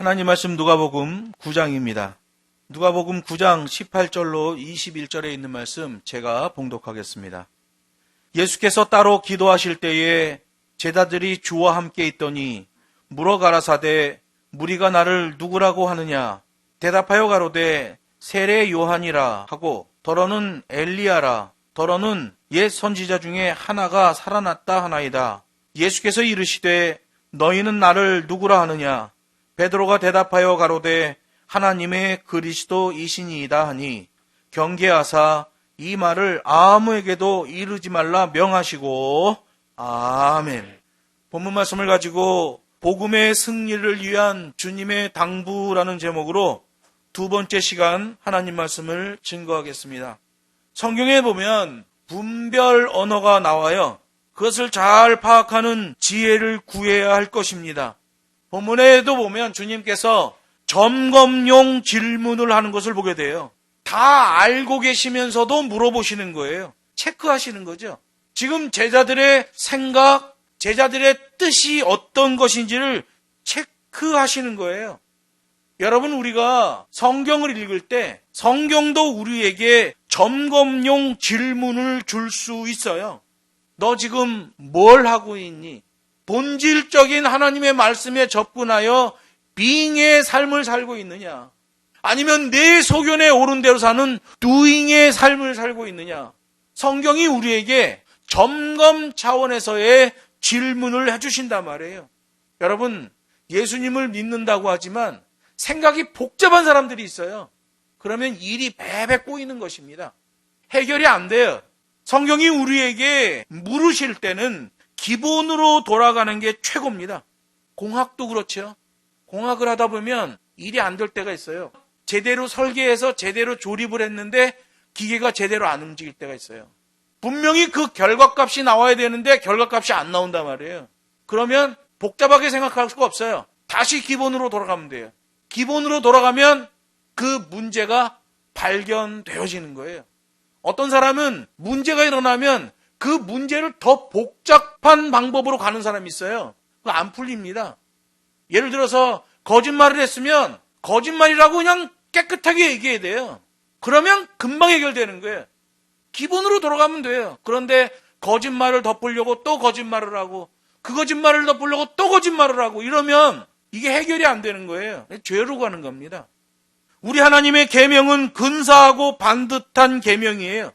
하나님 말씀 누가복음 9장입니다. 누가복음 9장 18절로 21절에 있는 말씀 제가 봉독하겠습니다. 예수께서 따로 기도하실 때에 제자들이 주와 함께 있더니 물어 가라사대 무리가 나를 누구라고 하느냐? 대답하여 가로되 세례 요한이라 하고 더러는 엘리야라 더러는 옛 선지자 중에 하나가 살아났다 하나이다. 예수께서 이르시되 너희는 나를 누구라 하느냐? 베드로가 대답하여 가로되 하나님의 그리스도이시니이다 하니 경계하사 이 말을 아무에게도 이르지 말라 명하시고 아멘. 본문 말씀을 가지고 복음의 승리를 위한 주님의 당부라는 제목으로 두 번째 시간 하나님 말씀을 증거하겠습니다. 성경에 보면 분별 언어가 나와요. 그것을 잘 파악하는 지혜를 구해야 할 것입니다. 본문에도 보면 주님께서 점검용 질문을 하는 것을 보게 돼요. 다 알고 계시면서도 물어보시는 거예요. 체크하시는 거죠. 지금 제자들의 생각, 제자들의 뜻이 어떤 것인지를 체크하시는 거예요. 여러분, 우리가 성경을 읽을 때 성경도 우리에게 점검용 질문을 줄 수 있어요. 너 지금 뭘 하고 있니? 본질적인 하나님의 말씀에 접근하여 being의 삶을 살고 있느냐? 아니면 내 소견에 오른 대로 사는 doing의 삶을 살고 있느냐? 성경이 우리에게 점검 차원에서의 질문을 해주신단 말이에요. 여러분, 예수님을 믿는다고 하지만 생각이 복잡한 사람들이 있어요. 그러면 일이 베베 꼬이는 것입니다. 해결이 안 돼요. 성경이 우리에게 물으실 때는 기본으로 돌아가는 게 최고입니다. 공학도 그렇죠. 공학을 하다 보면 일이 안 될 때가 있어요. 제대로 설계해서 제대로 조립을 했는데 기계가 제대로 안 움직일 때가 있어요. 분명히 그 결과값이 나와야 되는데 결과값이 안 나온단 말이에요. 그러면 복잡하게 생각할 수가 없어요. 다시 기본으로 돌아가면 돼요. 기본으로 돌아가면 그 문제가 발견되어지는 거예요. 어떤 사람은 문제가 일어나면 그 문제를 더 복잡한 방법으로 가는 사람이 있어요. 그거 안 풀립니다. 예를 들어서 거짓말을 했으면 거짓말이라고 그냥 깨끗하게 얘기해야 돼요. 그러면 금방 해결되는 거예요. 기본으로 돌아가면 돼요. 그런데 거짓말을 덮으려고 또 거짓말을 하고 그 거짓말을 덮으려고 또 거짓말을 하고 이러면 이게 해결이 안 되는 거예요. 죄로 가는 겁니다. 우리 하나님의 계명은 근사하고 반듯한 계명이에요.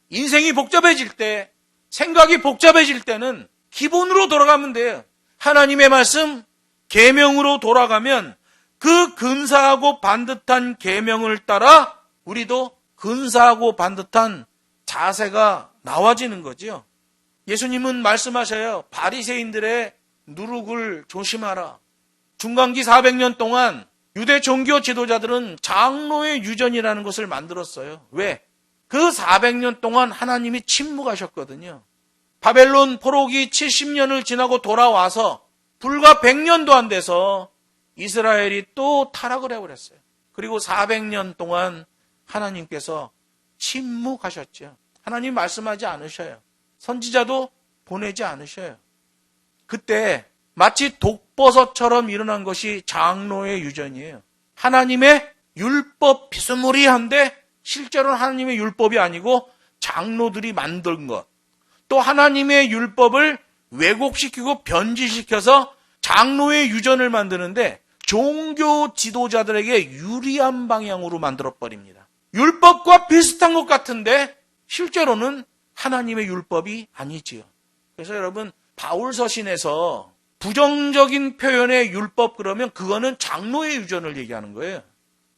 인생이 복잡해질 때, 생각이 복잡해질 때는 기본으로 돌아가면 돼요. 하나님의 말씀, 계명으로 돌아가면 그 근사하고 반듯한 계명을 따라 우리도 근사하고 반듯한 자세가 나와지는 거죠. 예수님은 말씀하셔요. 바리새인들의 누룩을 조심하라. 중간기 400년 동안 유대 종교 지도자들은 장로의 유전이라는 것을 만들었어요. 왜? 그 400년 동안 하나님이 침묵하셨거든요. 바벨론 포로기 70년을 지나고 돌아와서 불과 100년도 안 돼서 이스라엘이 또 타락을 해버렸어요. 그리고 400년 동안 하나님께서 침묵하셨죠. 하나님 말씀하지 않으셔요. 선지자도 보내지 않으셔요. 그때 마치 독버섯처럼 일어난 것이 장로의 유전이에요. 하나님의 율법 비스무리한데 실제로는 하나님의 율법이 아니고 장로들이 만든 것. 또 하나님의 율법을 왜곡시키고 변질시켜서 장로의 유전을 만드는데 종교 지도자들에게 유리한 방향으로 만들어버립니다. 율법과 비슷한 것 같은데 실제로는 하나님의 율법이 아니지요. 그래서 여러분, 바울 서신에서 부정적인 표현의 율법 그러면 그거는 장로의 유전을 얘기하는 거예요.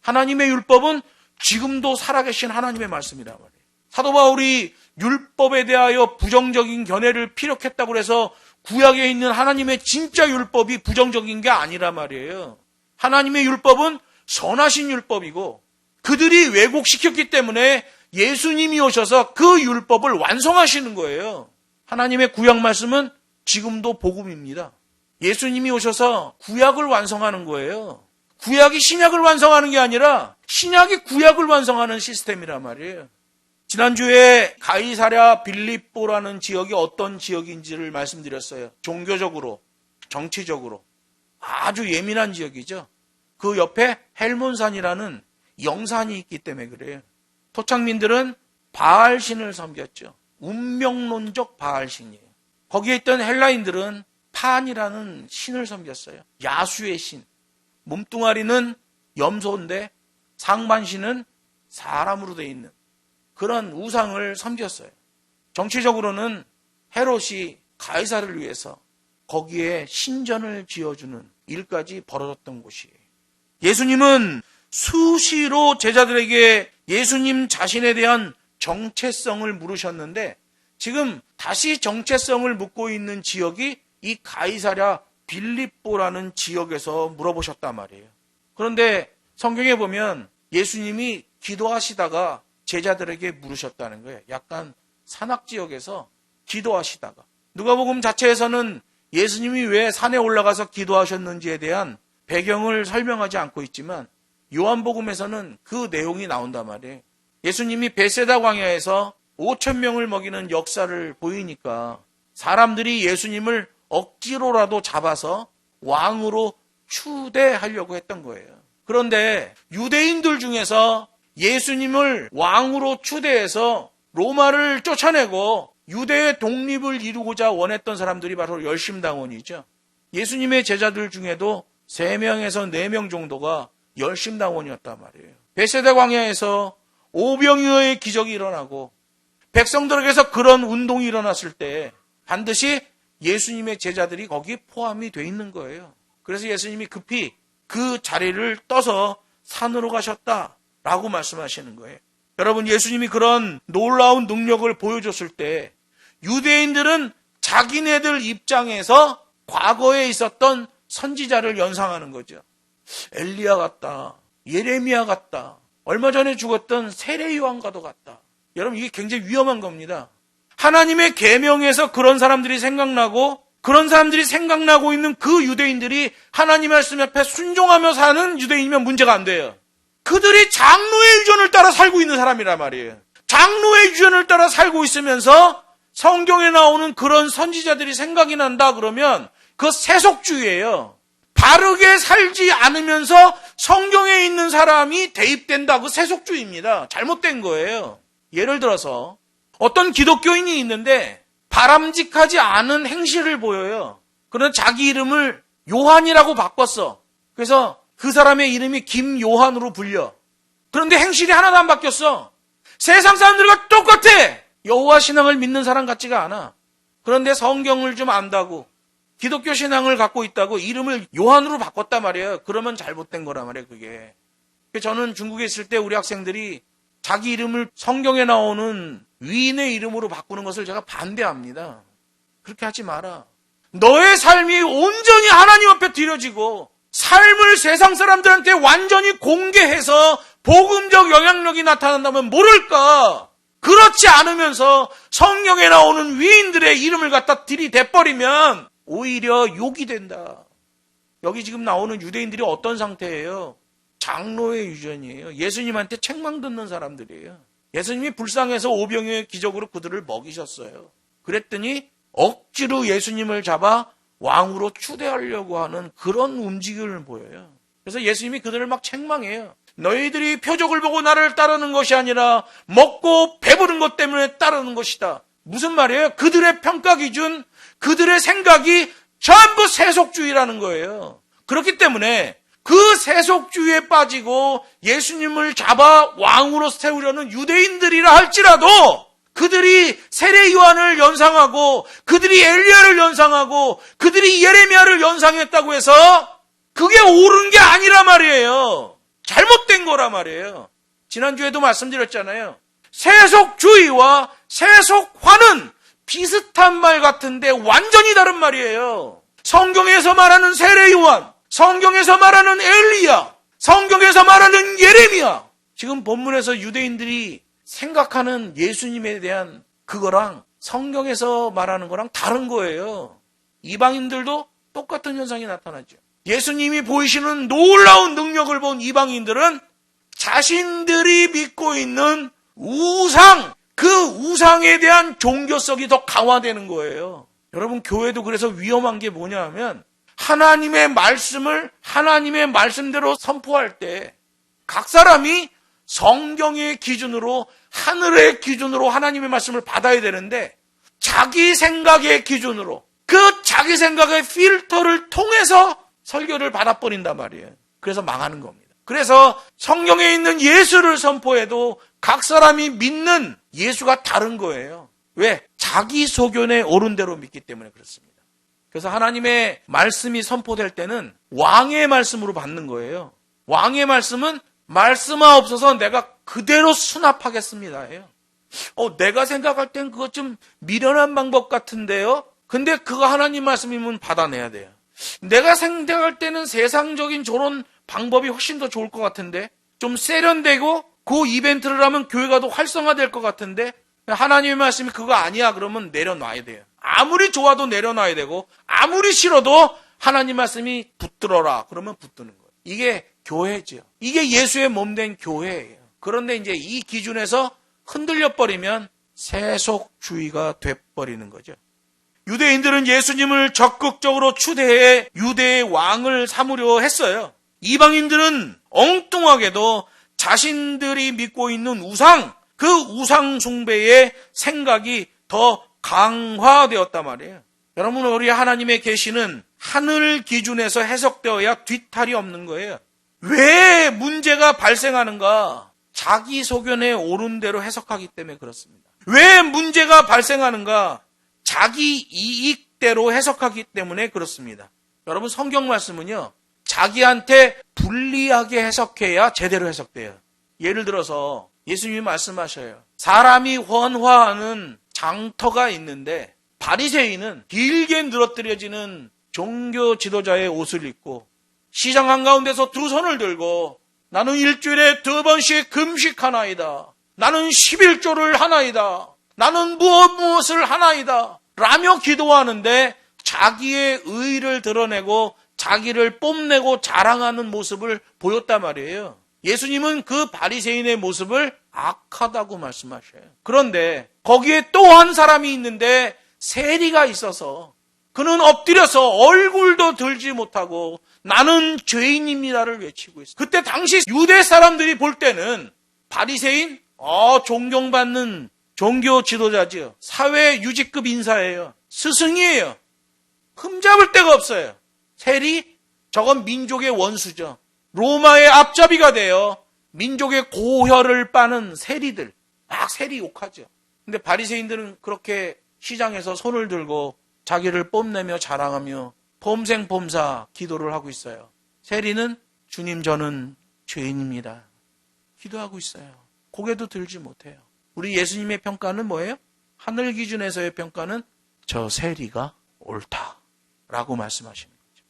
하나님의 율법은 지금도 살아계신 하나님의 말씀이란 말이에요. 사도 바울이 율법에 대하여 부정적인 견해를 피력했다고 해서 구약에 있는 하나님의 진짜 율법이 부정적인 게 아니란 말이에요. 하나님의 율법은 선하신 율법이고 그들이 왜곡시켰기 때문에 예수님이 오셔서 그 율법을 완성하시는 거예요. 하나님의 구약 말씀은 지금도 복음입니다. 예수님이 오셔서 구약을 완성하는 거예요. 구약이 신약을 완성하는 게 아니라 신약이 구약을 완성하는 시스템이란 말이에요. 지난주에 가이사랴 빌립보라는 지역이 어떤 지역인지를 말씀드렸어요. 종교적으로, 정치적으로 아주 예민한 지역이죠. 그 옆에 헬몬산이라는 영산이 있기 때문에 그래요. 토착민들은 바알신을 섬겼죠. 운명론적 바알신이에요. 거기에 있던 헬라인들은 판이라는 신을 섬겼어요. 야수의 신. 몸뚱아리는 염소인데 상반신은 사람으로 되어 있는 그런 우상을 섬겼어요. 정치적으로는 헤롯이 가이사를 위해서 거기에 신전을 지어주는 일까지 벌어졌던 곳이에요. 예수님은 수시로 제자들에게 예수님 자신에 대한 정체성을 물으셨는데 지금 다시 정체성을 묻고 있는 지역이 이 가이사랴 빌립보라는 지역에서 물어보셨단 말이에요. 그런데 성경에 보면 예수님이 기도하시다가 제자들에게 물으셨다는 거예요. 약간 산악지역에서 기도하시다가. 누가복음 자체에서는 예수님이 왜 산에 올라가서 기도하셨는지에 대한 배경을 설명하지 않고 있지만 요한복음에서는 그 내용이 나온단 말이에요. 예수님이 베세다 광야에서 5,000명을 먹이는 역사를 보이니까 사람들이 예수님을 억지로라도 잡아서 왕으로 추대하려고 했던 거예요. 그런데 유대인들 중에서 예수님을 왕으로 추대해서 로마를 쫓아내고 유대의 독립을 이루고자 원했던 사람들이 바로 열심당원이죠. 예수님의 제자들 중에도 3명에서 4명 정도가 열심당원이었단 말이에요. 베세다 광야에서 오병이어의 기적이 일어나고 백성들에게서 그런 운동이 일어났을 때 반드시 예수님의 제자들이 거기에 포함이 돼 있는 거예요. 그래서 예수님이 급히 그 자리를 떠서 산으로 가셨다라고 말씀하시는 거예요. 여러분, 예수님이 그런 놀라운 능력을 보여줬을 때 유대인들은 자기네들 입장에서 과거에 있었던 선지자를 연상하는 거죠. 엘리야 같다. 예레미야 같다. 얼마 전에 죽었던 세례요한과도 같다. 여러분, 이게 굉장히 위험한 겁니다. 하나님의 계명에서 그런 사람들이 생각나고 그런 사람들이 생각나고 있는 그 유대인들이 하나님 말씀 앞에 순종하며 사는 유대인이면 문제가 안 돼요. 그들이 장로의 유전을 따라 살고 있는 사람이란 말이에요. 장로의 유전을 따라 살고 있으면서 성경에 나오는 그런 선지자들이 생각이 난다 그러면 그거 세속주의예요. 바르게 살지 않으면서 성경에 있는 사람이 대입된다. 그 세속주의입니다. 잘못된 거예요. 예를 들어서 어떤 기독교인이 있는데 바람직하지 않은 행실을 보여요. 그러나 자기 이름을 요한이라고 바꿨어. 그래서 그 사람의 이름이 김요한으로 불려. 그런데 행실이 하나도 안 바뀌었어. 세상 사람들과 똑같아. 여호와 신앙을 믿는 사람 같지가 않아. 그런데 성경을 좀 안다고 기독교 신앙을 갖고 있다고 이름을 요한으로 바꿨단 말이에요. 그러면 잘못된 거란 말이에요, 그게. 저는 중국에 있을 때 우리 학생들이 자기 이름을 성경에 나오는 위인의 이름으로 바꾸는 것을 제가 반대합니다. 그렇게 하지 마라. 너의 삶이 온전히 하나님 앞에 드려지고 삶을 세상 사람들한테 완전히 공개해서 복음적 영향력이 나타난다면 모를까? 그렇지 않으면서 성경에 나오는 위인들의 이름을 갖다 들이대버리면 오히려 욕이 된다. 여기 지금 나오는 유대인들이 어떤 상태예요? 장로의 유전이에요. 예수님한테 책망 듣는 사람들이에요. 예수님이 불쌍해서 오병이어의 기적으로 그들을 먹이셨어요. 그랬더니 억지로 예수님을 잡아 왕으로 추대하려고 하는 그런 움직임을 보여요. 그래서 예수님이 그들을 막 책망해요. 너희들이 표적을 보고 나를 따르는 것이 아니라 먹고 배부른 것 때문에 따르는 것이다. 무슨 말이에요? 그들의 평가 기준, 그들의 생각이 전부 세속주의라는 거예요. 그렇기 때문에 그 세속주의에 빠지고 예수님을 잡아 왕으로 세우려는 유대인들이라 할지라도 그들이 세례 요한을 연상하고 그들이 엘리야를 연상하고 그들이 예레미야를 연상했다고 해서 그게 옳은 게 아니라 말이에요. 잘못된 거라 말이에요. 지난주에도 말씀드렸잖아요. 세속주의와 세속화는 비슷한 말 같은데 완전히 다른 말이에요. 성경에서 말하는 세례 요한, 성경에서 말하는 엘리야, 성경에서 말하는 예레미야. 지금 본문에서 유대인들이 생각하는 예수님에 대한 그거랑 성경에서 말하는 거랑 다른 거예요. 이방인들도 똑같은 현상이 나타나죠. 예수님이 보이시는 놀라운 능력을 본 이방인들은 자신들이 믿고 있는 우상, 그 우상에 대한 종교성이 더 강화되는 거예요. 여러분, 교회도 그래서 위험한 게 뭐냐 하면 하나님의 말씀을 하나님의 말씀대로 선포할 때 각 사람이 성경의 기준으로, 하늘의 기준으로 하나님의 말씀을 받아야 되는데 자기 생각의 기준으로, 그 자기 생각의 필터를 통해서 설교를 받아버린단 말이에요. 그래서 망하는 겁니다. 그래서 성경에 있는 예수를 선포해도 각 사람이 믿는 예수가 다른 거예요. 왜? 자기 소견에 옳은 대로 믿기 때문에 그렇습니다. 그래서 하나님의 말씀이 선포될 때는 왕의 말씀으로 받는 거예요. 왕의 말씀은 말씀하옵소서 내가 그대로 수납하겠습니다. 내가 생각할 땐 그거 좀 미련한 방법 같은데요. 근데 그거 하나님 말씀이면 받아내야 돼요. 내가 생각할 때는 세상적인 저런 방법이 훨씬 더 좋을 것 같은데, 좀 세련되고 그 이벤트를 하면 교회가 더 활성화될 것 같은데 하나님의 말씀이 그거 아니야 그러면 내려놔야 돼요. 아무리 좋아도 내려놔야 되고 아무리 싫어도 하나님 말씀이 붙들어라 그러면 붙드는 거예요. 이게 교회죠. 이게 예수의 몸된 교회예요. 그런데 이제 이 기준에서 흔들려 버리면 세속주의가 돼버리는 거죠. 유대인들은 예수님을 적극적으로 추대해 유대의 왕을 삼으려 했어요. 이방인들은 엉뚱하게도 자신들이 믿고 있는 우상, 그 우상 숭배의 생각이 더 강화되었단 말이에요. 여러분, 우리 하나님의 계시는 하늘 기준에서 해석되어야 뒤탈이 없는 거예요. 왜 문제가 발생하는가? 자기 소견에 옳은 대로 해석하기 때문에 그렇습니다. 왜 문제가 발생하는가? 자기 이익대로 해석하기 때문에 그렇습니다. 여러분, 성경 말씀은요, 자기한테 불리하게 해석해야 제대로 해석돼요. 예를 들어서 예수님이 말씀하셔요. 사람이 헌화하는 장터가 있는데 바리새인은 길게 늘어뜨려지는 종교 지도자의 옷을 입고 시장 한가운데서 두 손을 들고 나는 일주일에 2번씩 금식하나이다. 나는 11조를 하나이다. 나는 무엇을 하나이다. 라며 기도하는데 자기의 의의를 드러내고 자기를 뽐내고 자랑하는 모습을 보였단 말이에요. 예수님은 그 바리새인의 모습을 악하다고 말씀하셔요. 그런데 거기에 또 한 사람이 있는데 세리가 있어서 그는 엎드려서 얼굴도 들지 못하고 나는 죄인입니다를 외치고 있어요. 그때 당시 유대 사람들이 볼 때는 바리새인, 존경받는 종교 지도자지요. 사회 유지급 인사예요. 스승이에요. 흠잡을 데가 없어요. 세리, 저건 민족의 원수죠. 로마의 앞잡이가 되어 민족의 고혈을 빠는 세리들, 막 세리 욕하죠. 근데 바리새인들은 그렇게 시장에서 손을 들고 자기를 뽐내며 자랑하며 폼생폼사 기도를 하고 있어요. 세리는 주님 저는 죄인입니다. 기도하고 있어요. 고개도 들지 못해요. 우리 예수님의 평가는 뭐예요? 하늘 기준에서의 평가는 저 세리가 옳다라고 말씀하시는 거죠.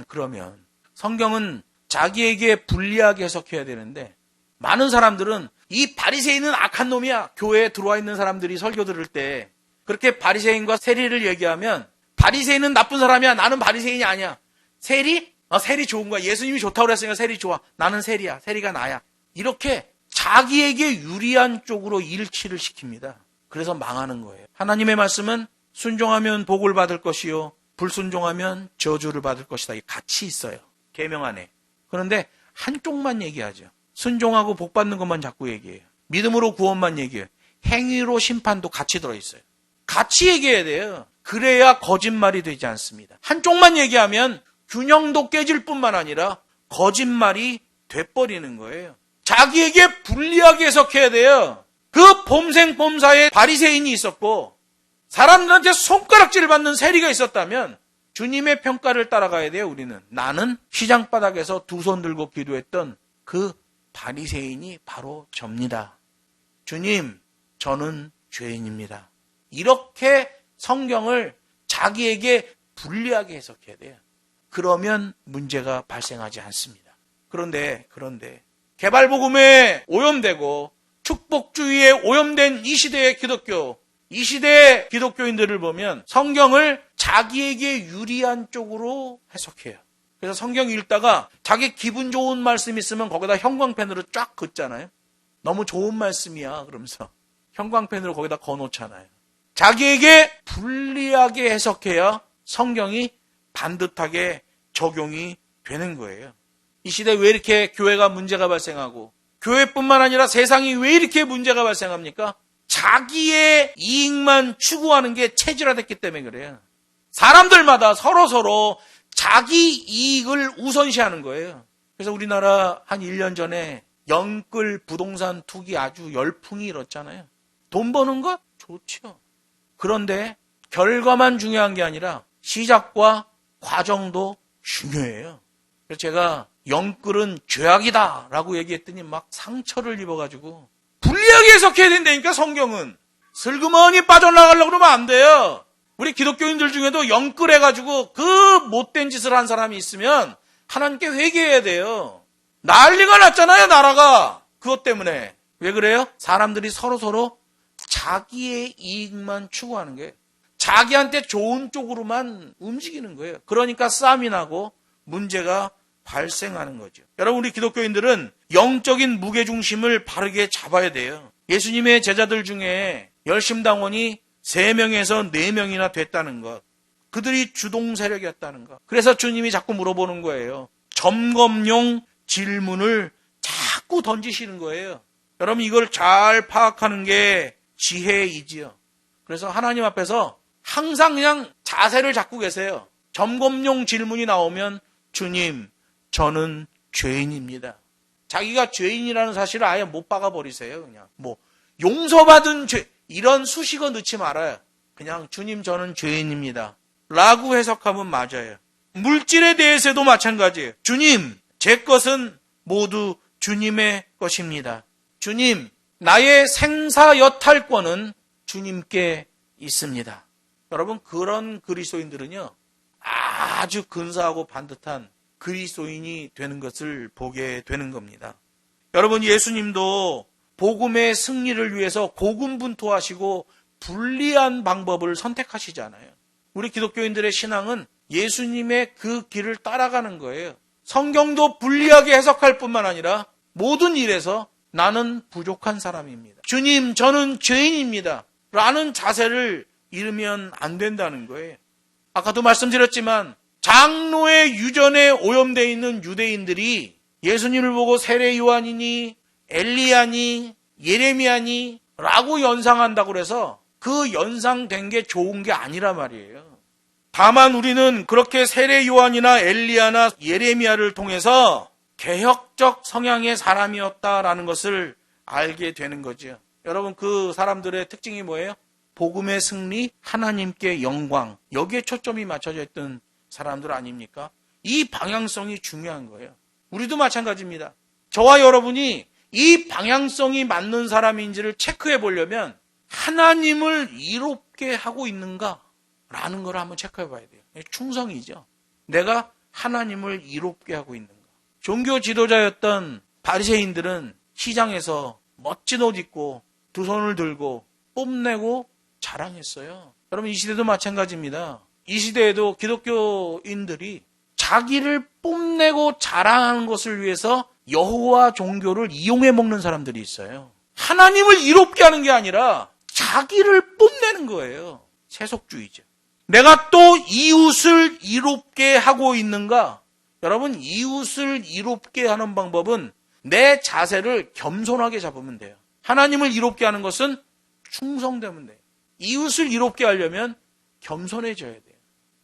그러면 성경은 자기에게 불리하게 해석해야 되는데 많은 사람들은 이 바리새인은 악한 놈이야. 교회에 들어와 있는 사람들이 설교 들을 때 그렇게 바리새인과 세리를 얘기하면 바리새인은 나쁜 사람이야. 나는 바리새인이 아니야. 세리? 세리 좋은 거야. 예수님이 좋다고 그랬으니까 세리 좋아. 나는 세리야. 세리가 나야. 이렇게 자기에게 유리한 쪽으로 일치를 시킵니다. 그래서 망하는 거예요. 하나님의 말씀은 순종하면 복을 받을 것이요 불순종하면 저주를 받을 것이다. 이게 같이 있어요. 계명 안에. 그런데 한쪽만 얘기하죠. 순종하고 복 받는 것만 자꾸 얘기해요. 믿음으로 구원만 얘기해요. 행위로 심판도 같이 들어있어요. 같이 얘기해야 돼요. 그래야 거짓말이 되지 않습니다. 한쪽만 얘기하면 균형도 깨질 뿐만 아니라 거짓말이 돼버리는 거예요. 자기에게 불리하게 해석해야 돼요. 그 폼생폼사의 바리새인이 있었고 사람들한테 손가락질 받는 세리가 있었다면 주님의 평가를 따라가야 돼요. 우리는. 나는 시장바닥에서 두 손 들고 기도했던 그 바리새인이 바로 접니다. 주님, 저는 죄인입니다. 이렇게 성경을 자기에게 불리하게 해석해야 돼요. 그러면 문제가 발생하지 않습니다. 그런데 개발복음에 오염되고 축복주의에 오염된 이 시대의 기독교, 이 시대의 기독교인들을 보면 성경을 자기에게 유리한 쪽으로 해석해요. 그래서 성경 읽다가 자기 기분 좋은 말씀 있으면 거기다 형광펜으로 쫙 긋잖아요. 너무 좋은 말씀이야 그러면서 형광펜으로 거기다 거놓잖아요. 자기에게 불리하게 해석해야 성경이 반듯하게 적용이 되는 거예요. 이 시대에 왜 이렇게 교회가 문제가 발생하고 교회뿐만 아니라 세상이 왜 이렇게 문제가 발생합니까? 자기의 이익만 추구하는 게 체질화됐기 때문에 그래요. 사람들마다 서로 자기 이익을 우선시하는 거예요. 그래서 우리나라 한 1년 전에 영끌 부동산 투기 아주 열풍이 일었잖아요. 돈 버는 것 좋죠. 그런데 결과만 중요한 게 아니라 시작과 과정도 중요해요. 그래서 제가 영끌은 죄악이다라고 얘기했더니 막 상처를 입어가지고 불리하게 해석해야 된다니까 성경은. 슬그머니 빠져나가려고 그러면 안 돼요. 우리 기독교인들 중에도 영끌해가지고 그 못된 짓을 한 사람이 있으면 하나님께 회개해야 돼요. 난리가 났잖아요, 나라가. 그것 때문에. 왜 그래요? 사람들이 서로 자기의 이익만 추구하는 거예요. 자기한테 좋은 쪽으로만 움직이는 거예요. 그러니까 싸움이 나고 문제가 발생하는 거죠. 여러분, 우리 기독교인들은 영적인 무게중심을 바르게 잡아야 돼요. 예수님의 제자들 중에 열심당원이 3명에서 4명이나 됐다는 것. 그들이 주동 세력이었다는 것. 그래서 주님이 자꾸 물어보는 거예요. 점검용 질문을 자꾸 던지시는 거예요. 여러분, 이걸 잘 파악하는 게 지혜이지요. 그래서 하나님 앞에서 항상 그냥 자세를 잡고 계세요. 점검용 질문이 나오면 주님, 저는 죄인입니다. 자기가 죄인이라는 사실을 아예 못 박아버리세요. 그냥 용서받은 죄 이런 수식어 넣지 말아요. 그냥 주님, 저는 죄인입니다 라고 해석하면 맞아요. 물질에 대해서도 마찬가지예요. 주님, 제 것은 모두 주님의 것입니다. 주님, 나의 생사여탈권은 주님께 있습니다. 여러분, 그런 그리스도인들은요, 아주 근사하고 반듯한 그리스도인이 되는 것을 보게 되는 겁니다. 여러분, 예수님도 복음의 승리를 위해서 고군분투하시고 불리한 방법을 선택하시잖아요. 우리 기독교인들의 신앙은 예수님의 그 길을 따라가는 거예요. 성경도 불리하게 해석할 뿐만 아니라 모든 일에서 나는 부족한 사람입니다. 주님, 저는 죄인입니다 라는 자세를 잃으면 안 된다는 거예요. 아까도 말씀드렸지만 장로의 유전에 오염되어 있는 유대인들이 예수님을 보고 세례 요한이니 엘리야니 예레미야니 라고 연상한다고 그래서 그 연상된 게 좋은 게 아니라 말이에요. 다만 우리는 그렇게 세례 요한이나 엘리야나 예레미야를 통해서 개혁적 성향의 사람이었다라는 것을 알게 되는 거죠. 여러분, 그 사람들의 특징이 뭐예요? 복음의 승리, 하나님께 영광, 여기에 초점이 맞춰져 있던 사람들 아닙니까? 이 방향성이 중요한 거예요. 우리도 마찬가지입니다. 저와 여러분이 이 방향성이 맞는 사람인지를 체크해 보려면 하나님을 이롭게 하고 있는가라는 걸 한번 체크해 봐야 돼요. 충성이죠. 내가 하나님을 이롭게 하고 있는가. 종교 지도자였던 바리새인들은 시장에서 멋진 옷 입고 두 손을 들고 뽐내고 자랑했어요. 여러분, 이 시대도 마찬가지입니다. 이 시대에도 기독교인들이 자기를 뽐내고 자랑하는 것을 위해서 여호와 종교를 이용해 먹는 사람들이 있어요. 하나님을 이롭게 하는 게 아니라 자기를 뽐내는 거예요. 세속주의죠. 내가 또 이웃을 이롭게 하고 있는가? 여러분, 이웃을 이롭게 하는 방법은 내 자세를 겸손하게 잡으면 돼요. 하나님을 이롭게 하는 것은 충성되면 돼요. 이웃을 이롭게 하려면 겸손해져야 돼요.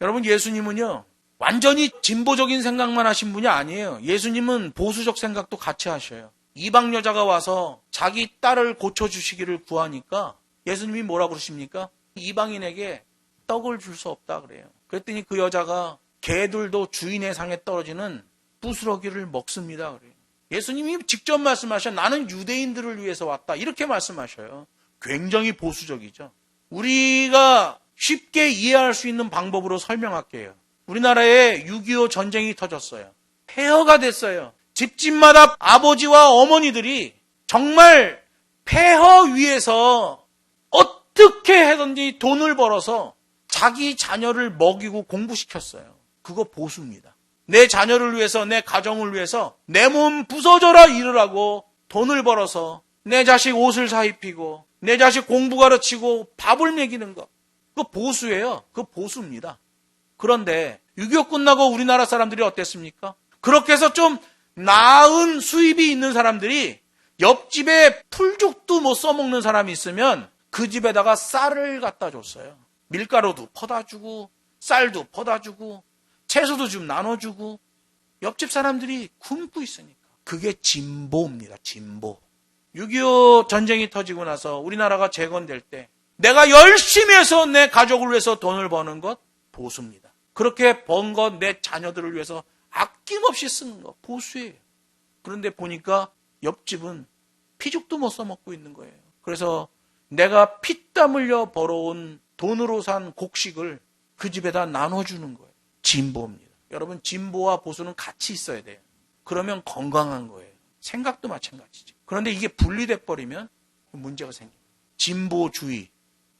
여러분, 예수님은요, 완전히 진보적인 생각만 하신 분이 아니에요. 예수님은 보수적 생각도 같이 하셔요. 이방 여자가 와서 자기 딸을 고쳐주시기를 구하니까 예수님이 뭐라고 그러십니까? 이방인에게 떡을 줄 수 없다 그래요. 그랬더니 그 여자가 개들도 주인의 상에 떨어지는 부스러기를 먹습니다 그래요. 예수님이 직접 말씀하셔. 나는 유대인들을 위해서 왔다. 이렇게 말씀하셔요. 굉장히 보수적이죠. 우리가 쉽게 이해할 수 있는 방법으로 설명할게요. 우리나라에 6.25 전쟁이 터졌어요. 폐허가 됐어요. 집집마다 아버지와 어머니들이 정말 폐허 위에서 어떻게 해든지 돈을 벌어서 자기 자녀를 먹이고 공부시켰어요. 그거 보수입니다. 내 자녀를 위해서, 내 가정을 위해서 내 몸 부서져라 이르라고 돈을 벌어서 내 자식 옷을 사입히고 내 자식 공부 가르치고 밥을 먹이는 거. 그거 보수예요. 그거 보수입니다. 그런데 6.25 끝나고 우리나라 사람들이 어땠습니까? 그렇게 해서 좀 나은 수입이 있는 사람들이 옆집에 풀죽도 못 써먹는 사람이 있으면 그 집에다가 쌀을 갖다 줬어요. 밀가루도 퍼다 주고 쌀도 퍼다 주고 채소도 좀 나눠주고 옆집 사람들이 굶고 있으니까. 그게 진보입니다. 진보. 6.25 전쟁이 터지고 나서 우리나라가 재건될 때 내가 열심히 해서 내 가족을 위해서 돈을 버는 것 보수입니다. 그렇게 번 것 내 자녀들을 위해서 아낌없이 쓰는 것 보수예요. 그런데 보니까 옆집은 피죽도 못 써먹고 있는 거예요. 그래서 내가 피땀 흘려 벌어온 돈으로 산 곡식을 그 집에다 나눠주는 거예요. 진보입니다. 여러분, 진보와 보수는 같이 있어야 돼요. 그러면 건강한 거예요. 생각도 마찬가지죠. 그런데 이게 분리돼 버리면 문제가 생깁니다. 진보주의,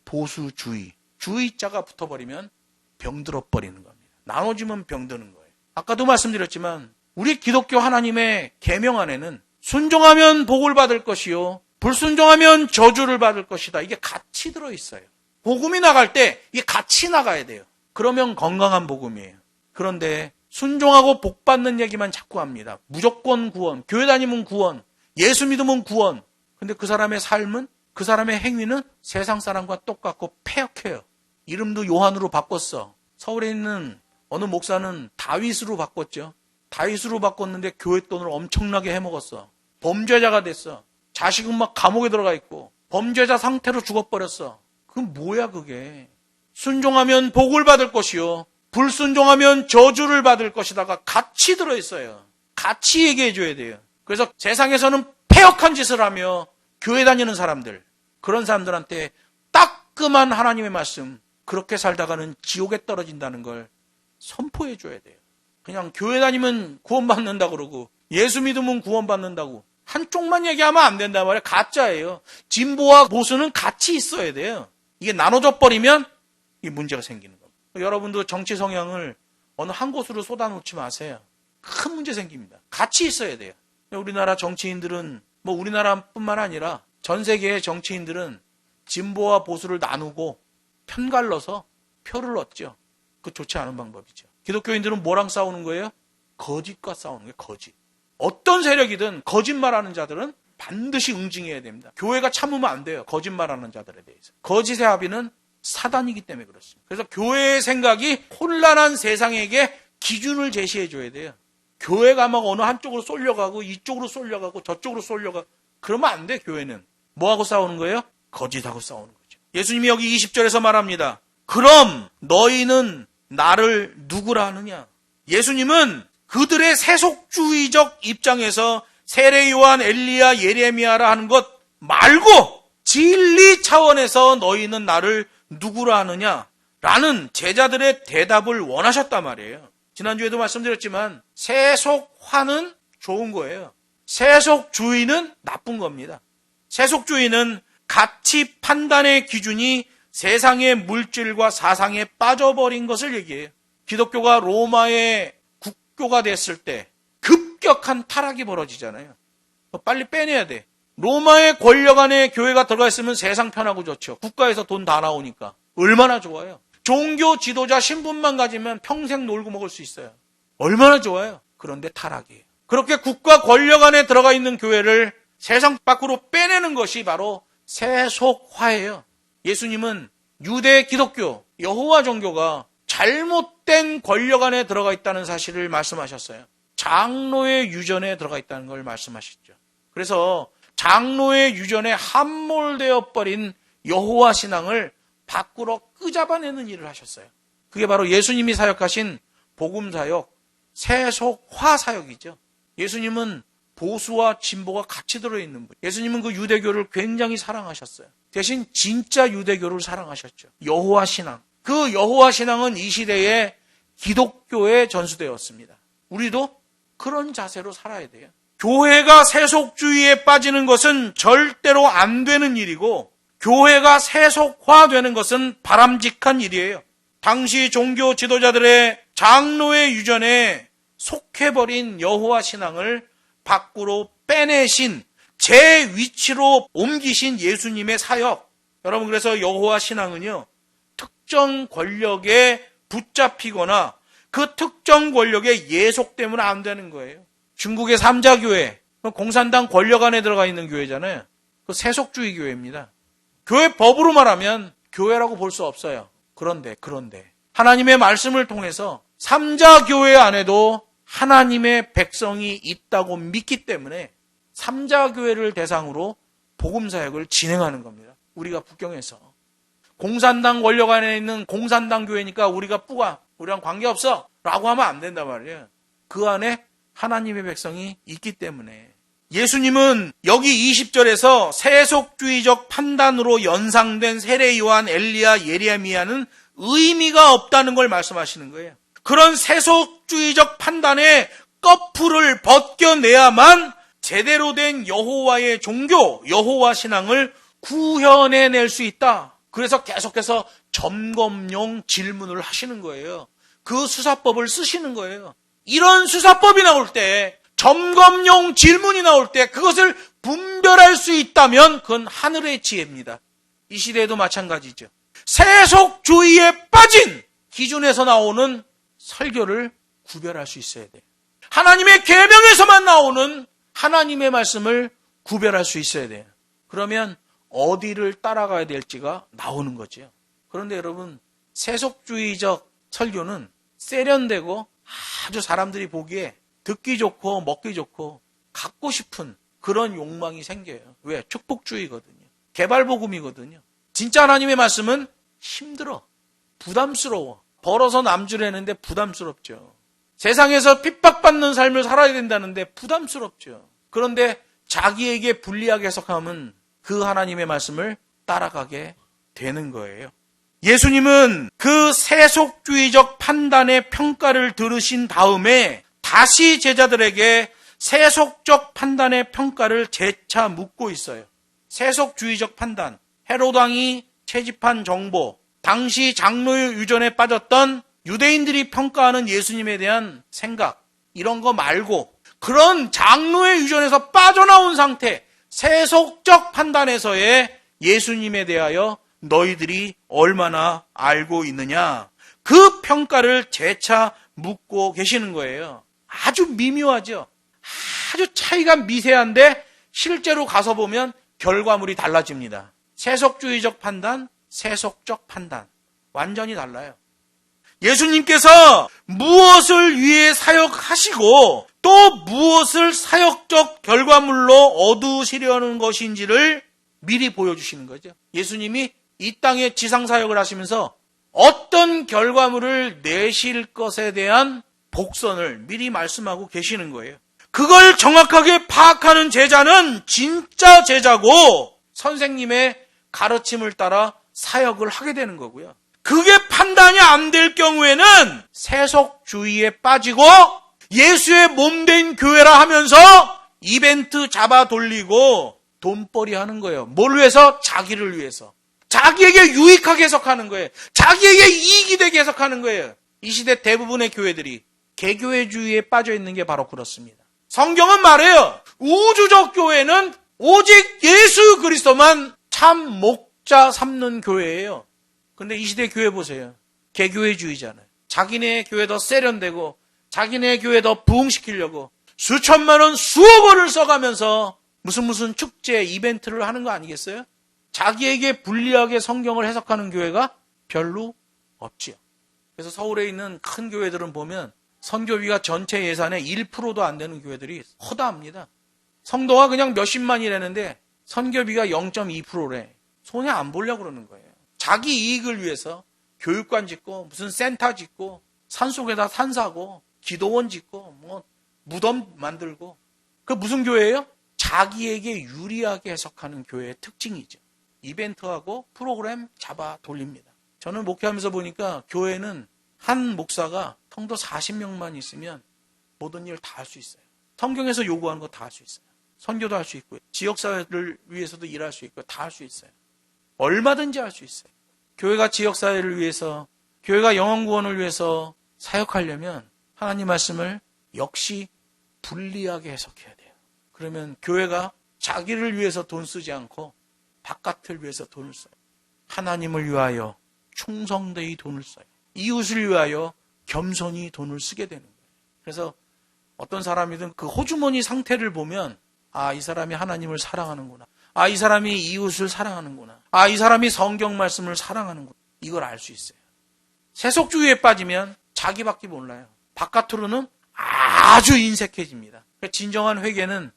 보수주의, 주의자가 붙어버리면 병들어 버리는 겁니다. 나눠주면 병드는 거예요. 아까도 말씀드렸지만 우리 기독교 하나님의 계명 안에는 순종하면 복을 받을 것이요 불순종하면 저주를 받을 것이다. 이게 같이 들어있어요. 복음이 나갈 때 이게 같이 나가야 돼요. 그러면 건강한 복음이에요. 그런데 순종하고 복 받는 얘기만 자꾸 합니다. 무조건 구원, 교회 다니면 구원, 예수 믿으면 구원. 근데 그 사람의 삶은, 그 사람의 행위는 세상 사람과 똑같고 패역해요. 이름도 요한으로 바꿨어. 서울에 있는 어느 목사는 다윗으로 바꿨죠. 다윗으로 바꿨는데 교회 돈을 엄청나게 해먹었어. 범죄자가 됐어. 자식은 막 감옥에 들어가 있고 범죄자 상태로 죽어버렸어. 그건 뭐야 그게. 순종하면 복을 받을 것이요 불순종하면 저주를 받을 것이다가 같이 들어있어요. 같이 얘기해 줘야 돼요. 그래서 세상에서는 패역한 짓을 하며 교회 다니는 사람들, 그런 사람들한테 따끔한 하나님의 말씀, 그렇게 살다가는 지옥에 떨어진다는 걸 선포해 줘야 돼요. 그냥 교회 다니면 구원받는다 그러고 예수 믿으면 구원받는다고 한쪽만 얘기하면 안 된단 말이에요. 가짜예요. 진보와 보수는 같이 있어야 돼요. 이게 나눠져 버리면 이 문제가 생기는 겁니다. 여러분도 정치 성향을 어느 한 곳으로 쏟아놓지 마세요. 큰 문제 생깁니다. 같이 있어야 돼요. 우리나라 정치인들은 뭐 우리나라뿐만 아니라 전 세계의 정치인들은 진보와 보수를 나누고 편갈라서 표를 얻죠. 그거 좋지 않은 방법이죠. 기독교인들은 뭐랑 싸우는 거예요? 거짓과 싸우는 거예요. 거짓. 어떤 세력이든 거짓말하는 자들은 반드시 응징해야 됩니다. 교회가 참으면 안 돼요. 거짓말하는 자들에 대해서. 거짓의 합의는 사단이기 때문에 그렇습니다. 그래서 교회의 생각이 혼란한 세상에게 기준을 제시해 줘야 돼요. 교회가 막 어느 한쪽으로 쏠려가고 이쪽으로 쏠려가고 저쪽으로 쏠려가고 그러면 안 돼. 교회는. 뭐하고 싸우는 거예요? 거짓하고 싸우는 거죠. 예수님이 여기 20절에서 말합니다. 그럼 너희는 나를 누구라 하느냐? 예수님은 그들의 세속주의적 입장에서 세례 요한, 엘리야, 예레미야라 하는 것 말고 진리 차원에서 너희는 나를 누구라 하느냐? 라는 제자들의 대답을 원하셨단 말이에요. 지난주에도 말씀드렸지만 세속화는 좋은 거예요. 세속주의는 나쁜 겁니다. 세속주의는 가치 판단의 기준이 세상의 물질과 사상에 빠져버린 것을 얘기해요. 기독교가 로마의 국교가 됐을 때 급격한 타락이 벌어지잖아요. 빨리 빼내야 돼. 로마의 권력 안에 교회가 들어가 있으면 세상 편하고 좋죠. 국가에서 돈 다 나오니까. 얼마나 좋아요. 종교 지도자 신분만 가지면 평생 놀고 먹을 수 있어요. 얼마나 좋아요. 그런데 타락이에요. 그렇게 국가 권력 안에 들어가 있는 교회를 세상 밖으로 빼내는 것이 바로 세속화예요. 예수님은 유대 기독교, 여호와 종교가 잘못된 권력 안에 들어가 있다는 사실을 말씀하셨어요. 장로의 유전에 들어가 있다는 걸 말씀하셨죠. 그래서 장로의 유전에 함몰되어 버린 여호와 신앙을 밖으로 끄잡아내는 일을 하셨어요. 그게 바로 예수님이 사역하신 복음사역, 세속화 사역이죠. 예수님은 보수와 진보가 같이 들어있는 분. 예수님은 그 유대교를 굉장히 사랑하셨어요. 대신 진짜 유대교를 사랑하셨죠. 여호와 신앙. 그 여호와 신앙은 이 시대에 기독교에 전수되었습니다. 우리도 그런 자세로 살아야 돼요. 교회가 세속주의에 빠지는 것은 절대로 안 되는 일이고 교회가 세속화되는 것은 바람직한 일이에요. 당시 종교 지도자들의 장로의 유전에 속해버린 여호와 신앙을 밖으로 빼내신 제 위치로 옮기신 예수님의 사역. 여러분, 그래서 여호와 신앙은요, 특정 권력의 붙잡히거나 그 특정 권력에 예속되면 안 되는 거예요. 중국의 삼자교회, 공산당 권력 안에 들어가 있는 교회잖아요. 그 세속주의 교회입니다. 교회 법으로 말하면 교회라고 볼 수 없어요. 그런데 하나님의 말씀을 통해서 삼자교회 안에도 하나님의 백성이 있다고 믿기 때문에 삼자교회를 대상으로 복음사역을 진행하는 겁니다. 우리가 북경에서. 공산당 권력 안에 있는 공산당 교회니까 우리가 우리랑 관계없어 라고 하면 안 된단 말이에요. 그 안에 하나님의 백성이 있기 때문에. 예수님은 여기 20절에서 세속주의적 판단으로 연상된 세례 요한, 엘리야, 예레미야는 의미가 없다는 걸 말씀하시는 거예요. 그런 세속주의적 판단에 꺼풀을 벗겨내야만 제대로 된 여호와의 종교, 여호와 신앙을 구현해낼 수 있다. 그래서 계속해서 점검용 질문을 하시는 거예요. 그 수사법을 쓰시는 거예요. 이런 수사법이 나올 때, 점검용 질문이 나올 때 그것을 분별할 수 있다면 그건 하늘의 지혜입니다. 이 시대에도 마찬가지죠. 세속주의에 빠진 기준에서 나오는 설교를 구별할 수 있어야 돼요. 하나님의 계명에서만 나오는 하나님의 말씀을 구별할 수 있어야 돼요. 그러면 어디를 따라가야 될지가 나오는 거죠. 그런데 여러분, 세속주의적 설교는 세련되고 아주 사람들이 보기에 듣기 좋고 먹기 좋고 갖고 싶은 그런 욕망이 생겨요. 왜? 축복주의거든요. 개발복음이거든요. 진짜 하나님의 말씀은 힘들어. 부담스러워. 벌어서 남주려는데 부담스럽죠. 세상에서 핍박받는 삶을 살아야 된다는데 부담스럽죠. 그런데 자기에게 불리하게 해석하면 그 하나님의 말씀을 따라가게 되는 거예요. 예수님은 그 세속주의적 판단의 평가를 들으신 다음에 다시 제자들에게 세속적 판단의 평가를 재차 묻고 있어요. 세속주의적 판단, 헤롯 왕이 채집한 정보, 당시 장로의 유전에 빠졌던 유대인들이 평가하는 예수님에 대한 생각, 이런 거 말고 그런 장로의 유전에서 빠져나온 상태, 세속적 판단에서의 예수님에 대하여 너희들이 얼마나 알고 있느냐, 그 평가를 재차 묻고 계시는 거예요. 아주 미묘하죠. 아주 차이가 미세한데 실제로 가서 보면 결과물이 달라집니다. 세속주의적 판단, 세속적 판단 완전히 달라요. 예수님께서 무엇을 위해 사역하시고 또 무엇을 사역적 결과물로 얻으시려는 것인지를 미리 보여주시는 거죠. 예수님이 이 땅에 지상사역을 하시면서 어떤 결과물을 내실 것에 대한 복선을 미리 말씀하고 계시는 거예요. 그걸 정확하게 파악하는 제자는 진짜 제자고 선생님의 가르침을 따라 사역을 하게 되는 거고요. 그게 판단이 안 될 경우에는 세속주의에 빠지고 예수의 몸된 교회라 하면서 이벤트 잡아 돌리고 돈벌이 하는 거예요. 뭘 위해서? 자기를 위해서. 자기에게 유익하게 해석하는 거예요. 자기에게 이익이 되게 해석하는 거예요. 이 시대 대부분의 교회들이 개교회주의에 빠져 있는 게 바로 그렇습니다. 성경은 말해요. 우주적 교회는 오직 예수 그리스도만 참 목자 삼는 교회예요. 근데 이 시대 교회 보세요. 개교회주의잖아요. 자기네 교회 더 세련되고 자기네 교회 더 부흥시키려고 수천만 원, 수억 원을 써가면서 무슨 축제, 이벤트를 하는 거 아니겠어요? 자기에게 불리하게 성경을 해석하는 교회가 별로 없지요. 그래서 서울에 있는 큰 교회들은 보면 선교비가 전체 예산의 1%도 안 되는 교회들이 허다합니다. 성도가 그냥 몇십만이라는데 선교비가 0.2%래. 손해 안 보려고 그러는 거예요. 자기 이익을 위해서 교육관 짓고 무슨 센터 짓고 산속에다 산 사고 기도원 짓고 뭐 무덤 만들고 그 무슨 교회예요? 자기에게 유리하게 해석하는 교회의 특징이죠. 이벤트하고 프로그램 잡아 돌립니다. 저는 목회하면서 보니까 교회는 한 목사가 성도 40명만 있으면 모든 일 다 할 수 있어요. 성경에서 요구하는 거 다 할 수 있어요. 선교도 할 수 있고요. 지역사회를 위해서도 일할 수 있고 다 할 수 있어요. 얼마든지 할 수 있어요. 교회가 지역사회를 위해서, 교회가 영혼구원을 위해서 사역하려면 하나님 말씀을 역시 불리하게 해석해야 돼요. 그러면 교회가 자기를 위해서 돈 쓰지 않고 바깥을 위해서 돈을 써요. 하나님을 위하여 충성되이 돈을 써요. 이웃을 위하여 겸손히 돈을 쓰게 되는 거예요. 그래서 어떤 사람이든 그 호주머니 상태를 보면 이 사람이 하나님을 사랑하는구나. 이 사람이 이웃을 사랑하는구나. 이 사람이 성경 말씀을 사랑하는구나. 이걸 알 수 있어요. 세속주의에 빠지면 자기밖에 몰라요. 바깥으로는 아주 인색해집니다. 진정한 회개는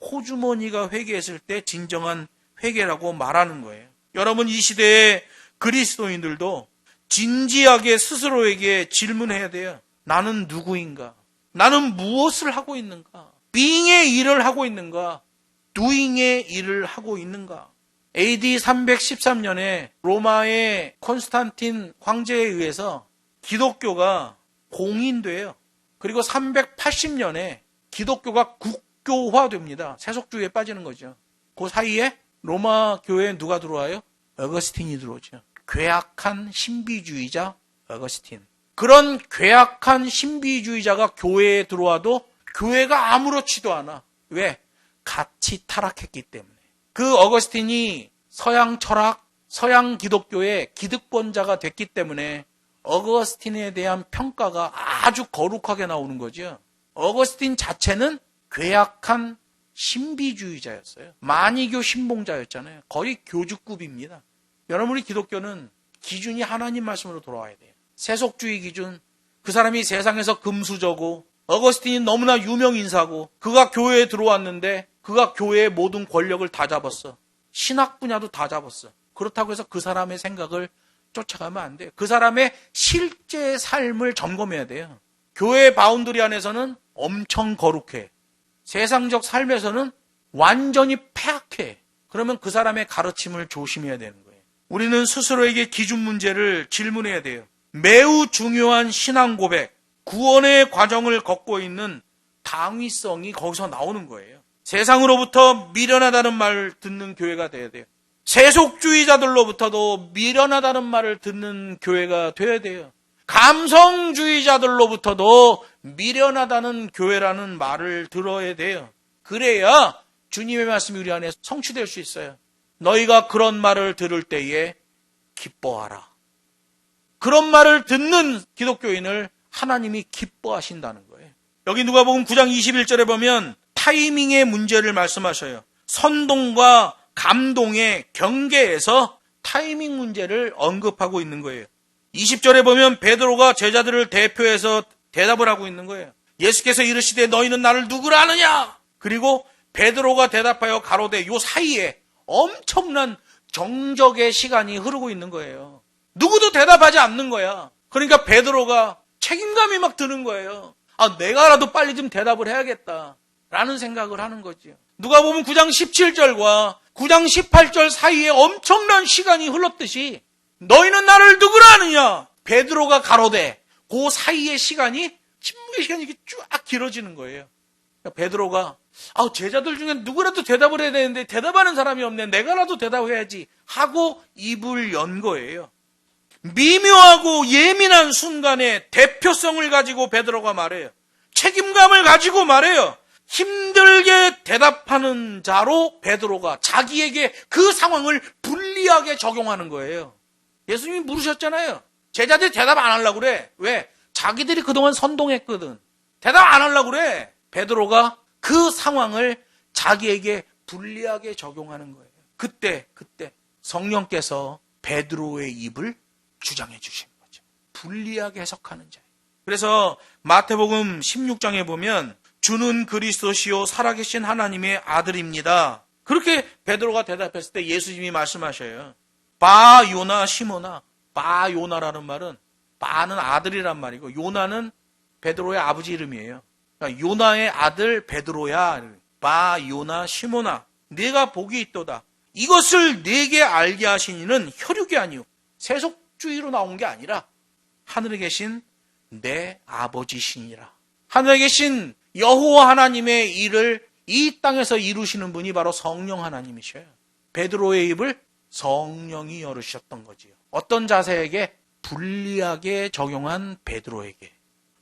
호주머니가 회개했을 때 진정한 회개라고 말하는 거예요. 여러분, 이 시대의 그리스도인들도 진지하게 스스로에게 질문해야 돼요. 나는 누구인가? 나는 무엇을 하고 있는가? being의 일을 하고 있는가? doing의 일을 하고 있는가? AD 313년에 로마의 콘스탄틴 황제에 의해서 기독교가 공인돼요. 그리고 380년에 기독교가 국교화됩니다. 세속주의에 빠지는 거죠. 그 사이에 로마 교회에 누가 들어와요? 어거스틴이 들어오죠. 괴악한 신비주의자 어거스틴. 그런 괴악한 신비주의자가 교회에 들어와도 교회가 아무렇지도 않아. 왜? 같이 타락했기 때문에. 그 어거스틴이 서양 철학, 서양 기독교의 기득권자가 됐기 때문에 어거스틴에 대한 평가가 아주 거룩하게 나오는 거죠. 어거스틴 자체는 괴악한 신비주의자였어요. 만이교 신봉자였잖아요. 거의 교주급입니다. 여러분이 기독교는 기준이 하나님 말씀으로 돌아와야 돼요. 세속주의 기준, 그 사람이 세상에서 금수저고 어거스틴이 너무나 유명 인사고 그가 교회에 들어왔는데 그가 교회의 모든 권력을 다 잡았어. 신학 분야도 다 잡았어. 그렇다고 해서 그 사람의 생각을 쫓아가면 안 돼요. 그 사람의 실제 삶을 점검해야 돼요. 교회의 바운더리 안에서는 엄청 거룩해. 세상적 삶에서는 완전히 폐악해. 그러면 그 사람의 가르침을 조심해야 되는 거예요. 우리는 스스로에게 기준 문제를 질문해야 돼요. 매우 중요한 신앙 고백, 구원의 과정을 걷고 있는 당위성이 거기서 나오는 거예요. 세상으로부터 미련하다는 말을 듣는 교회가 돼야 돼요. 세속주의자들로부터도 미련하다는 말을 듣는 교회가 돼야 돼요. 감성주의자들로부터도 미련하다는 교회라는 말을 들어야 돼요. 그래야 주님의 말씀이 우리 안에 성취될 수 있어요. 너희가 그런 말을 들을 때에 기뻐하라. 그런 말을 듣는 기독교인을 하나님이 기뻐하신다는 거예요. 여기 누가복음 9장 21절에 보면 타이밍의 문제를 말씀하셔요. 선동과 감동의 경계에서 타이밍 문제를 언급하고 있는 거예요. 20절에 보면 베드로가 제자들을 대표해서 대답을 하고 있는 거예요. 예수께서 이르시되 너희는 나를 누구라 하느냐? 그리고 베드로가 대답하여 가로되 요 사이에 엄청난 정적의 시간이 흐르고 있는 거예요. 누구도 대답하지 않는 거야. 그러니까 베드로가 책임감이 막 드는 거예요. 내가라도 빨리 좀 대답을 해야겠다 라는 생각을 하는 거죠. 누가복음 9장 17절과 9장 18절 사이에 엄청난 시간이 흘렀듯이 너희는 나를 누구라 하느냐? 베드로가 가로되 그 사이의 시간이 침묵의 시간이 이렇게 쫙 길어지는 거예요. 그러니까 베드로가 제자들 중에 누구라도 대답을 해야 되는데 대답하는 사람이 없네. 내가라도 대답해야지 하고 입을 연 거예요. 미묘하고 예민한 순간에 대표성을 가지고 베드로가 말해요. 책임감을 가지고 말해요. 힘들게 대답하는 자로 베드로가 자기에게 그 상황을 불리하게 적용하는 거예요. 예수님이 물으셨잖아요. 제자들이 대답 안 하려고 그래. 왜? 자기들이 그동안 선동했거든. 대답 안 하려고 그래. 베드로가 그 상황을 자기에게 불리하게 적용하는 거예요. 그때 성령께서 베드로의 입을 주장해 주신 거죠. 불리하게 해석하는 자예요. 그래서 마태복음 16장에 보면 주는 그리스도시요 살아계신 하나님의 아들입니다. 그렇게 베드로가 대답했을 때 예수님이 말씀하셔요. 바 요나 시모나. 바 요나라는 말은 바는 아들이란 말이고 요나는 베드로의 아버지 이름이에요. 그러니까 요나의 아들 베드로야. 바 요나 시모나. 네가 복이 있도다. 이것을 네게 알게 하신 이는 혈육이 아니요 세속주의로 나온 게 아니라 하늘에 계신 내 아버지시니라. 하늘에 계신 여호와 하나님의 일을 이 땅에서 이루시는 분이 바로 성령 하나님이셔요. 베드로의 입을 성령이 열으셨던 거지요. 어떤 자세에게? 불리하게 적용한 베드로에게.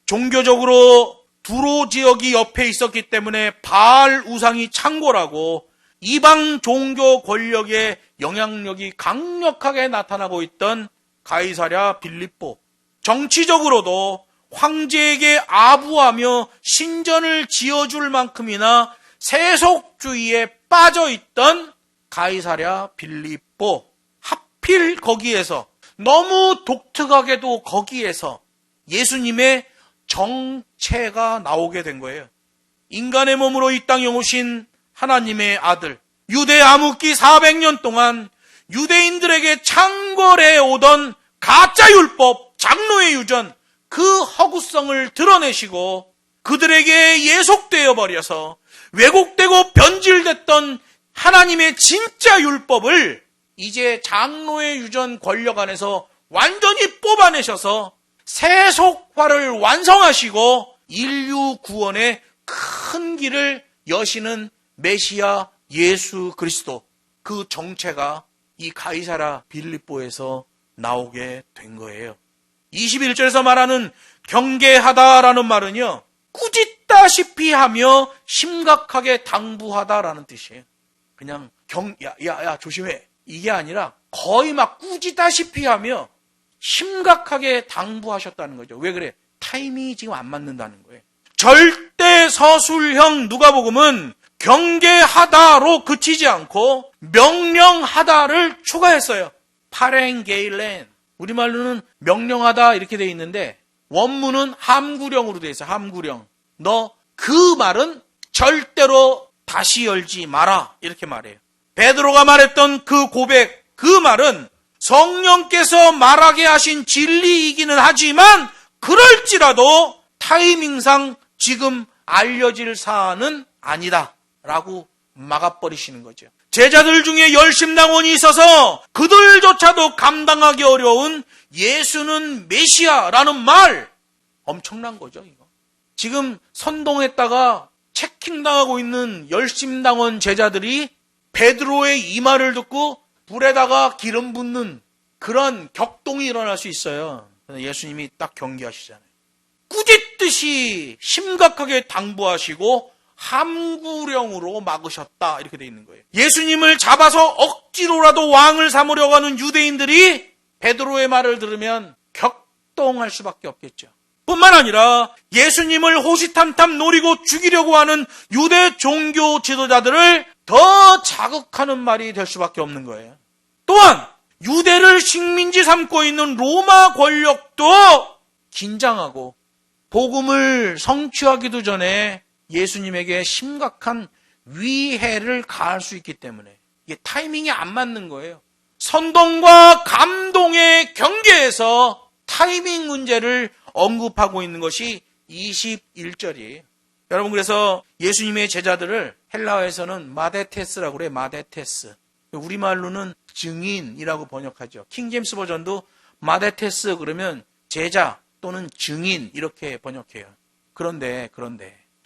종교적으로 두로 지역이 옆에 있었기 때문에 바알 우상이 창궐하고 이방 종교 권력의 영향력이 강력하게 나타나고 있던 가이사랴 빌립보, 정치적으로도 황제에게 아부하며 신전을 지어줄 만큼이나 세속주의에 빠져있던 가이사랴 빌립보, 하필 거기에서, 너무 독특하게도 거기에서 예수님의 정체가 나오게 된 거예요. 인간의 몸으로 이 땅에 오신 하나님의 아들, 유대 암흑기 400년 동안 유대인들에게 창궐해 오던 가짜 율법, 장로의 유전, 그 허구성을 드러내시고 그들에게 예속되어 버려서 왜곡되고 변질됐던 하나님의 진짜 율법을 이제 장로의 유전 권력 안에서 완전히 뽑아내셔서 세속화를 완성하시고 인류 구원의 큰 길을 여시는 메시아 예수 그리스도, 그 정체가 이 가이사랴 빌립보에서 나오게 된 거예요. 21절에서 말하는 경계하다라는 말은요, 꾸짖다시피 하며 심각하게 당부하다라는 뜻이에요. 그냥 야 조심해, 이게 아니라 거의 막 꾸짖다시피 하며 심각하게 당부하셨다는 거죠. 왜 그래? 타이밍이 지금 안 맞는다는 거예요. 절대 서술형 누가복음은 경계하다로 그치지 않고 명령하다를 추가했어요. 파랭게일렌, 우리말로는 명령하다 이렇게 돼 있는데 원문은 함구령으로 돼 있어요. 함구령. 너 그 말은 절대로 다시 열지 마라, 이렇게 말해요. 베드로가 말했던 그 고백, 그 말은 성령께서 말하게 하신 진리이기는 하지만 그럴지라도 타이밍상 지금 알려질 사안은 아니다 라고 막아버리시는 거죠. 제자들 중에 열심당원이 있어서 그들조차도 감당하기 어려운 예수는 메시아라는 말, 엄청난 거죠. 이거 지금 선동했다가 체킹당하고 있는 열심당원 제자들이 베드로의 이 말을 듣고 불에다가 기름 붓는 그런 격동이 일어날 수 있어요. 예수님이 딱 경계하시잖아요. 꾸짖듯이 심각하게 당부하시고 함구령으로 막으셨다, 이렇게 돼 있는 거예요. 예수님을 잡아서 억지로라도 왕을 삼으려고 하는 유대인들이 베드로의 말을 들으면 격동할 수밖에 없겠죠. 뿐만 아니라 예수님을 호시탐탐 노리고 죽이려고 하는 유대 종교 지도자들을 더 자극하는 말이 될 수밖에 없는 거예요. 또한 유대를 식민지 삼고 있는 로마 권력도 긴장하고 복음을 성취하기도 전에 예수님에게 심각한 위해를 가할 수 있기 때문에 이게 타이밍이 안 맞는 거예요. 선동과 감동의 경계에서 타이밍 문제를 언급하고 있는 것이 21절이에요. 여러분, 그래서 예수님의 제자들을 헬라어에서는 마데테스라고 그래요. 마데테스. 우리말로는 증인이라고 번역하죠. 킹제임스 버전도 마데테스 그러면 제자 또는 증인 이렇게 번역해요. 그런데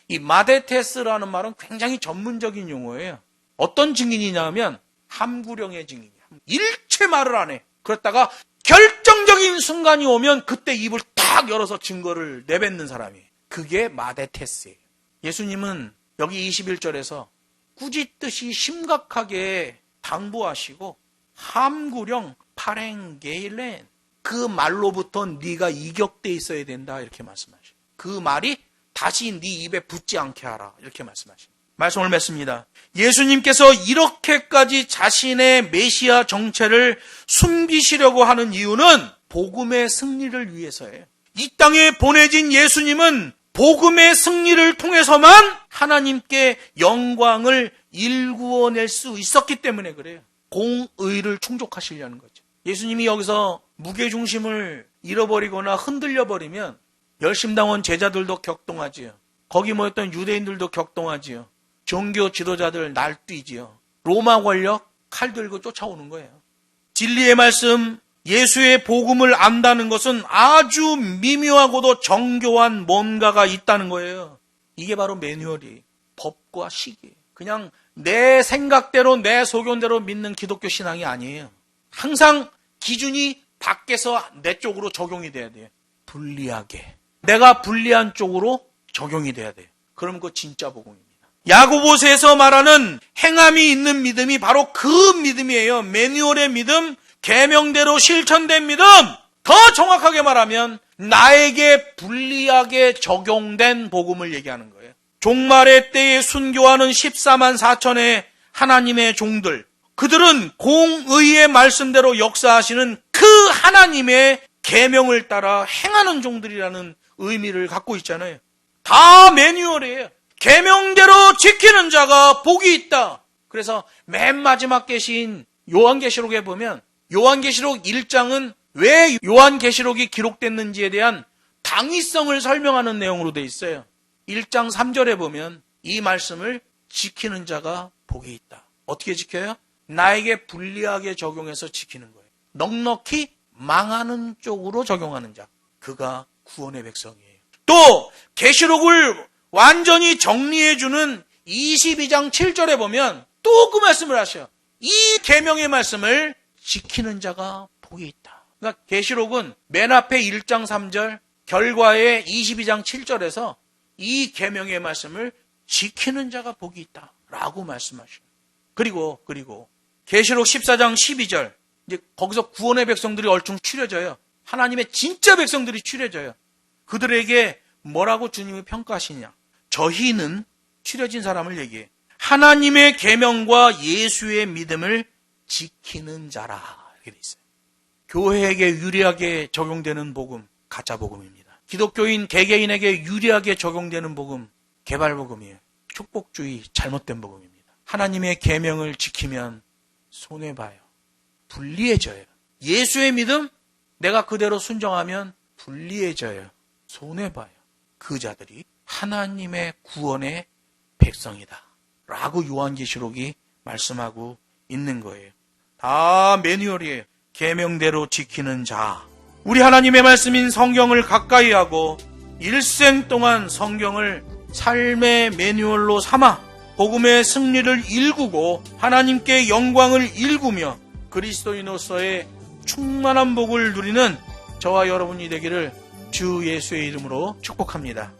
이 마데테스라는 말은 굉장히 전문적인 용어예요. 어떤 증인이냐면 함구령의 증인이에요. 일체 말을 안 해. 그랬다가 결정적인 순간이 오면 그때 입을 딱 열어서 증거를 내뱉는 사람이, 그게 마데테스예요. 예수님은 여기 21절에서 꾸짖듯이 심각하게 당부하시고 함구령 파랭게일렌, 그 말로부터 네가 이격돼 있어야 된다, 이렇게 말씀하셔요. 그 말이 다시 네 입에 붙지 않게 하라, 이렇게 말씀하십니다. 말씀을 맺습니다. 예수님께서 이렇게까지 자신의 메시아 정체를 숨기시려고 하는 이유는 복음의 승리를 위해서예요. 이 땅에 보내진 예수님은 복음의 승리를 통해서만 하나님께 영광을 일구어낼 수 있었기 때문에 그래요. 공의를 충족하시려는 거죠. 예수님이 여기서 무게중심을 잃어버리거나 흔들려버리면 열심당원 제자들도 격동하지요. 거기 모였던 유대인들도 격동하지요. 종교 지도자들 날뛰지요. 로마 권력 칼 들고 쫓아오는 거예요. 진리의 말씀, 예수의 복음을 안다는 것은 아주 미묘하고도 정교한 뭔가가 있다는 거예요. 이게 바로 매뉴얼이, 법과 시기. 그냥 내 생각대로 내 소견대로 믿는 기독교 신앙이 아니에요. 항상 기준이 밖에서 내 쪽으로 적용이 돼야 돼요. 불리하게. 내가 불리한 쪽으로 적용이 돼야 돼요. 그럼 그거 진짜 복음입니다. 야고보서에서 말하는 행함이 있는 믿음이 바로 그 믿음이에요. 매뉴얼의 믿음, 계명대로 실천된 믿음. 더 정확하게 말하면 나에게 불리하게 적용된 복음을 얘기하는 거예요. 종말의 때에 순교하는 14만 4천의 하나님의 종들, 그들은 공의의 말씀대로 역사하시는 그 하나님의 계명을 따라 행하는 종들이라는 의미를 갖고 있잖아요. 다 매뉴얼이에요. 계명대로 지키는 자가 복이 있다. 그래서 맨 마지막 계시인 요한계시록에 보면 요한계시록 1장은 왜 요한계시록이 기록됐는지에 대한 당위성을 설명하는 내용으로 되어 있어요. 1장 3절에 보면 이 말씀을 지키는 자가 복이 있다. 어떻게 지켜요? 나에게 불리하게 적용해서 지키는 거예요. 넉넉히 망하는 쪽으로 적용하는 자. 그가 구원의 백성이에요. 또 계시록을 완전히 정리해주는 22장 7절에 보면 또 그 말씀을 하셔요. 이 계명의 말씀을 지키는 자가 복이 있다. 그러니까 계시록은 맨 앞에 1장 3절, 결과에 22장 7절에서 이 계명의 말씀을 지키는 자가 복이 있다라고 말씀하셔요. 그리고 계시록 14장 12절, 이제 거기서 구원의 백성들이 얼추 추려져요. 하나님의 진짜 백성들이 추려져요. 그들에게 뭐라고 주님이 평가하시냐? 저희는 추려진 사람을 얘기해요. 하나님의 계명과 예수의 믿음을 지키는 자라 이렇게 돼 있어요. 교회에게 유리하게 적용되는 복음, 가짜 복음입니다. 기독교인 개개인에게 유리하게 적용되는 복음, 개발 복음이에요. 축복주의, 잘못된 복음입니다. 하나님의 계명을 지키면 손해봐요. 불리해져요. 예수의 믿음, 내가 그대로 순종하면 불리해져요. 손해봐요. 그 자들이 하나님의 구원의 백성이다 라고 요한계시록이 말씀하고 있는 거예요. 다 매뉴얼이에요. 계명대로 지키는 자. 우리 하나님의 말씀인 성경을 가까이 하고 일생 동안 성경을 삶의 매뉴얼로 삼아 복음의 승리를 일구고 하나님께 영광을 일구며 그리스도인으로서의 충만한 복을 누리는 저와 여러분이 되기를 주 예수의 이름으로 축복합니다.